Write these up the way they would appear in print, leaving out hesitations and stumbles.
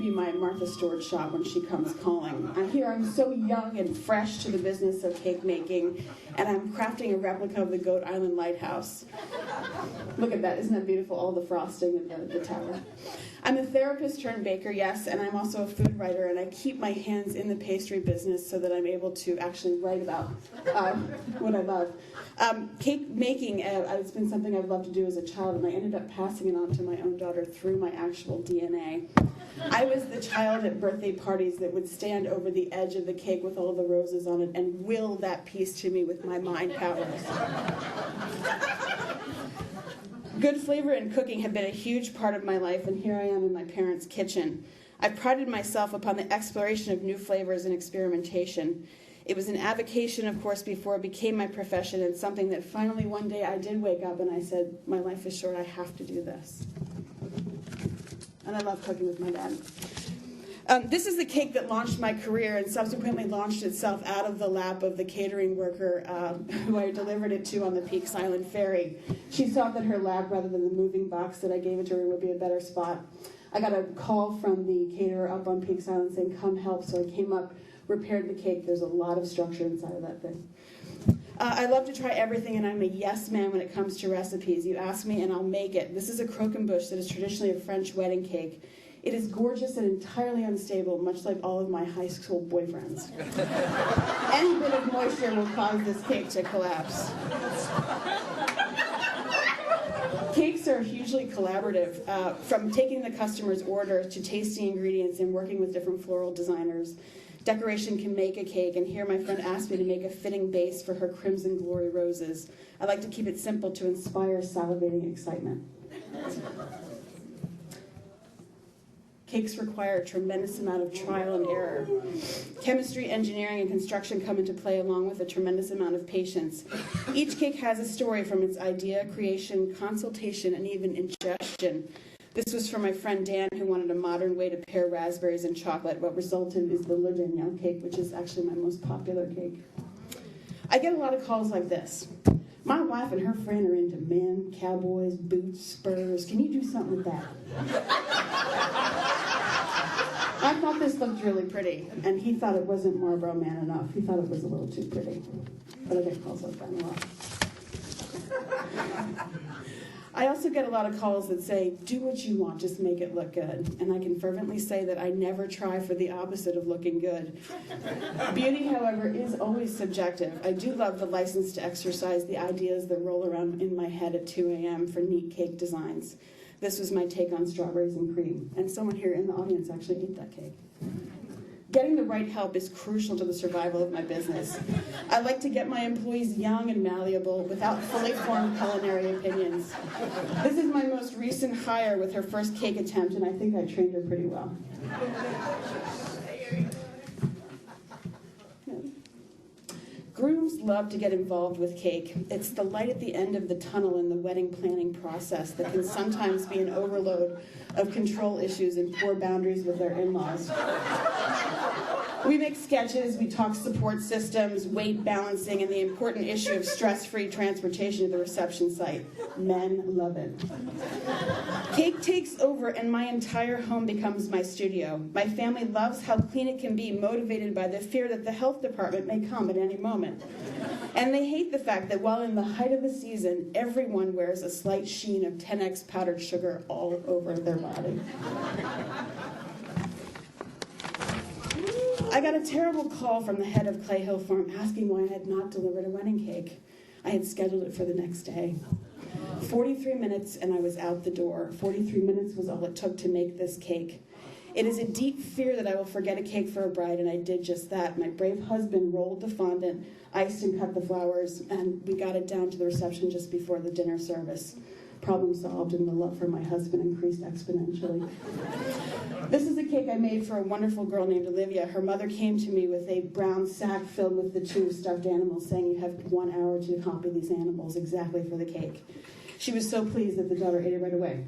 be my Martha Stewart shot when she comes calling. I hear I'm so young and fresh to the business of cake making, and I'm crafting a replica of the Goat Island Lighthouse. Look at that, isn't that beautiful, all the frosting and the tower. I'm a therapist turned baker, yes, and I'm also a food writer, and I keep my hands in the pastry business so that I'm able to actually write about what I love. Cake making has been something I've loved to do as a child, and I ended up passing it on to my own daughter through my actual DNA. I was the child at birthday parties that would stand over the edge of the cake with all the roses on it and will that piece to me with my mind powers. Good flavor and cooking have been a huge part of my life, and here I am in my parents' kitchen. I've prided myself upon the exploration of new flavors and experimentation. It was an avocation, of course, before it became my profession, and something that finally one day I did wake up and I said, my life is short, I have to do this. And I love cooking with my dad. This is the cake that launched my career and subsequently launched itself out of the lap of the catering worker who I delivered it to on the Peaks Island ferry. She thought that her lap, rather than the moving box that I gave it to her, would be a better spot. I got a call from the caterer up on Peaks Island saying, come help, so I came up, repaired the cake. There's a lot of structure inside of that thing. I love to try everything, and I'm a yes man when it comes to recipes. You ask me, and I'll make it. This is a croquembouche that is traditionally a French wedding cake. It is gorgeous and entirely unstable, much like all of my high school boyfriends. Any bit of moisture will cause this cake to collapse. Cakes are hugely collaborative, from taking the customer's order to tasting ingredients and working with different floral designers. Decoration can make a cake, and here my friend asked me to make a fitting base for her Crimson Glory roses. I like to keep it simple to inspire salivating excitement. Cakes require a tremendous amount of trial and error. Chemistry, engineering, and construction come into play along with a tremendous amount of patience. Each cake has a story from its idea, creation, consultation, and even ingestion. This was for my friend Dan, who wanted a modern way to pair raspberries and chocolate. What resulted is the Le Daniel cake, which is actually my most popular cake. I get a lot of calls like this. My wife and her friend are into men, cowboys, boots, spurs. Can you do something with that? I thought this looked really pretty, and he thought it wasn't Marlboro Man enough. He thought it was a little too pretty. But I get calls like that a lot. I also get a lot of calls that say, do what you want, just make it look good. And I can fervently say that I never try for the opposite of looking good. Beauty, however, is always subjective. I do love the license to exercise the ideas that roll around in my head at 2 a.m. for neat cake designs. This was my take on strawberries and cream. And someone here in the audience actually ate that cake. Getting the right help is crucial to the survival of my business. I like to get my employees young and malleable without fully formed culinary opinions. This is my most recent hire with her first cake attempt, and I think I trained her pretty well. Grooms love to get involved with cake. It's the light at the end of the tunnel in the wedding planning process that can sometimes be an overload of control issues and poor boundaries with their in-laws. We make sketches, we talk support systems, weight balancing, and the important issue of stress-free transportation to the reception site. Men love it. Cake takes over and my entire home becomes my studio. My family loves how clean it can be, motivated by the fear that the health department may come at any moment. And they hate the fact that while in the height of the season, everyone wears a slight sheen of 10x powdered sugar all over their body. I got a terrible call from the head of Clay Hill Farm asking why I had not delivered a wedding cake. I had scheduled it for the next day. 43 minutes and I was out the door. 43 minutes was all it took to make this cake. It is a deep fear that I will forget a cake for a bride, and I did just that. My brave husband rolled the fondant, iced and cut the flowers, and we got it down to the reception just before the dinner service. Problem solved, and the love for my husband increased exponentially. This is a cake I made for a wonderful girl named Olivia. Her mother came to me with a brown sack filled with the 2 stuffed animals, saying you have 1 hour to copy these animals exactly for the cake. She was so pleased that the daughter ate it right away.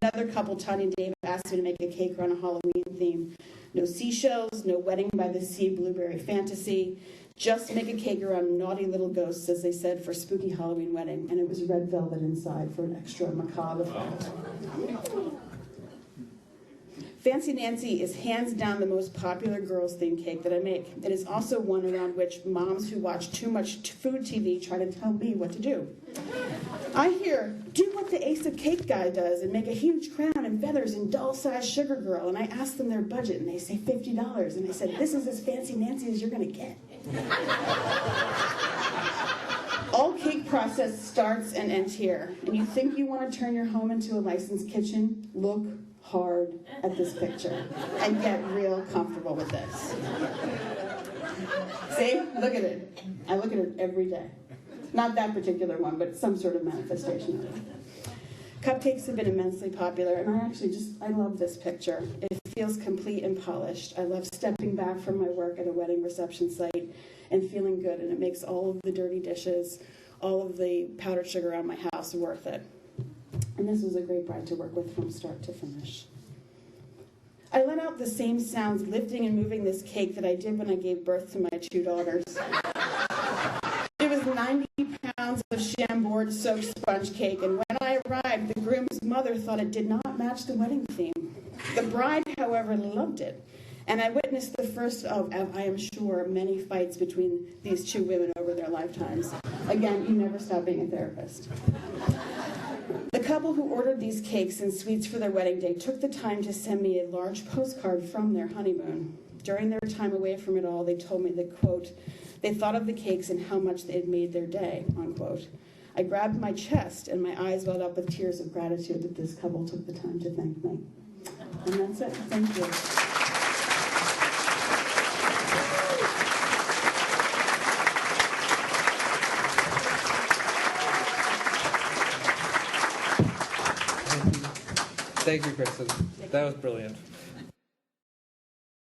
Another couple, Tanya and David, asked me to make a cake around a Halloween theme. No seashells, no wedding by the sea, blueberry fantasy. Just make a cake around naughty little ghosts, as they said, for spooky Halloween wedding. And it was red velvet inside for an extra macabre effect. Fancy Nancy is hands down the most popular girls-themed cake that I make. It is also one around which moms who watch too much food TV try to tell me what to do. I hear, do what the Ace of Cake guy does and make a huge crown and feathers and doll-sized sugar girl. And I ask them their budget, and they say $50. And I said, this is as Fancy Nancy as you're going to get. All cake process starts and ends here. And you think you want to turn your home into a licensed kitchen? Look hard at this picture and get real comfortable with this. See? Look at it. I look at it every day. Not that particular one, but some sort of manifestation of it. Cupcakes have been immensely popular, and I love this picture. It feels complete and polished. I love stepping back from my work at a wedding reception site and feeling good, and it makes all of the dirty dishes, all of the powdered sugar around my house worth it. And this was a great bride to work with from start to finish. I let out the same sounds lifting and moving this cake that I did when I gave birth to my 2 daughters. It was 90 pounds of Chambord soaked sponge cake, and when I arrived, the groom's mother thought it did not match the wedding theme. The bride, however, loved it, and I witnessed the first of, I am sure, many fights between these 2 women over their lifetimes. Again, you never stop being a therapist. The couple who ordered these cakes and sweets for their wedding day took the time to send me a large postcard from their honeymoon. During their time away from it all, they told me that, quote, they thought of the cakes and how much they had made their day, unquote. I grabbed my chest and my eyes welled up with tears of gratitude that this couple took the time to thank me. And that's it. Thank you. Thank you, Kristin. That was brilliant.